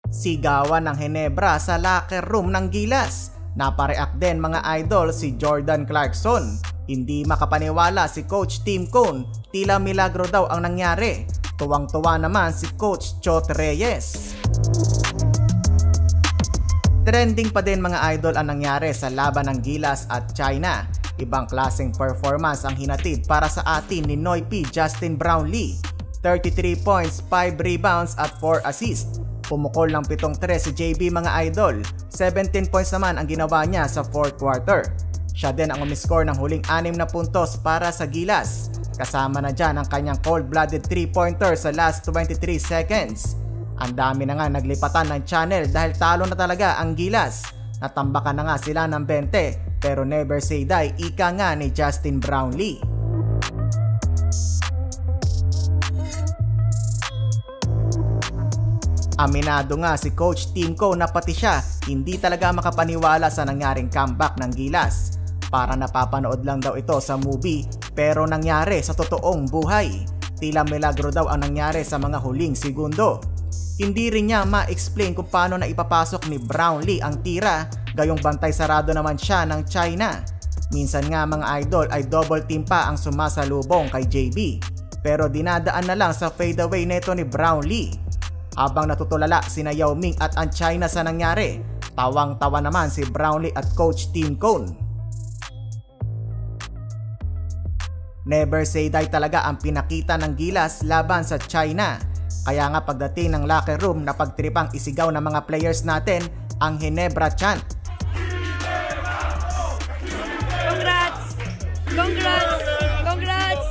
Sigawan ng Ginebra sa locker room ng Gilas. Napareact din mga idol si Jordan Clarkson. Hindi makapaniwala si Coach Tim Cone, tila milagro daw ang nangyari. Tuwang-tuwa naman si Coach Chot Reyes. Trending pa din mga idol ang nangyari sa laban ng Gilas at China. Ibang klaseng performance ang hinatid para sa atin ni Noy P. Justin Brownlee. 33 points, 5 rebounds at 4 assists. Pumukol ng 7-3 si JB mga idol. 17 points naman ang ginawa niya sa 4th quarter. Siya din ang umiscore ng huling 6 na puntos para sa Gilas. Kasama na dyan ang kanyang cold-blooded 3-pointer sa last 23 seconds. Ang dami na nga naglipatan ng channel dahil talo na talaga ang Gilas. Natambakan na nga sila ng 20 pero never say die, ika nga ni Justin Brownlee. Aminado nga si Coach Tim Cone na pati siya hindi talaga makapaniwala sa nangyaring comeback ng Gilas. Para napapanood lang daw ito sa movie pero nangyari sa totoong buhay. Tila milagro daw ang nangyari sa mga huling segundo. Hindi rin niya ma-explain kung paano na ipapasok ni Brownlee ang tira, gayong bantay sarado naman siya ng China. Minsan nga mga idol ay double team pa ang sumasalubong kay JB. Pero dinadaan na lang sa fadeaway neto ni Brownlee. Habang natutulala sina Yao Ming at ang China sa nangyari, tawang-tawa naman si Brownlee at Coach Tim Cone. Never say die talaga ang pinakita ng Gilas laban sa China. Kaya nga pagdating ng locker room na pagtripang isigaw ng mga players natin ang Ginebra chant. Congrats! Congrats! Congrats!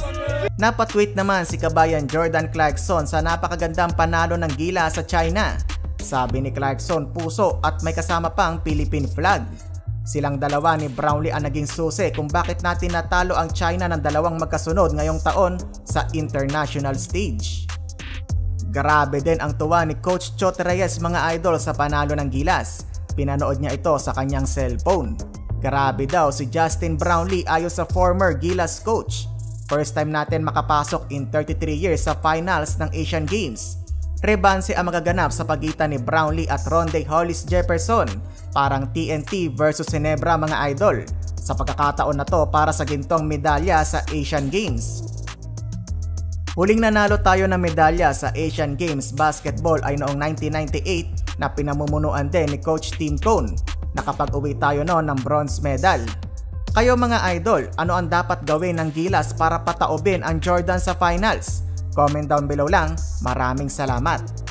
Napatweet naman si kabayan Jordan Clarkson sa napakagandang panalo ng Gilas sa China. Sabi ni Clarkson, puso at may kasama pang Philippine flag. Silang dalawa ni Brownlee ang naging susi kung bakit natin natalo ang China ng dalawang magkasunod ngayong taon sa international stage. Grabe din ang tuwa ni Coach Chot Reyes mga idol sa panalo ng Gilas. Pinanood niya ito sa kanyang cellphone. Grabe daw si Justin Brownlee ayon sa former Gilas coach. First time natin makapasok in 33 years sa finals ng Asian Games. Rebanse ang magaganap sa pagitan ni Brownlee at Rondae Hollis Jefferson. Parang TNT versus Ginebra mga idol. Sa pagkakataon na to para sa gintong medalya sa Asian Games. Huling nanalo tayo ng medalya sa Asian Games Basketball ay noong 1998 na pinamumunuan din ni Coach Tim Cone. Nakapag-uwi tayo noon ng bronze medal. Kayo mga idol, ano ang dapat gawin ng Gilas para pataobin ang Jordan sa finals? Comment down below lang. Maraming salamat.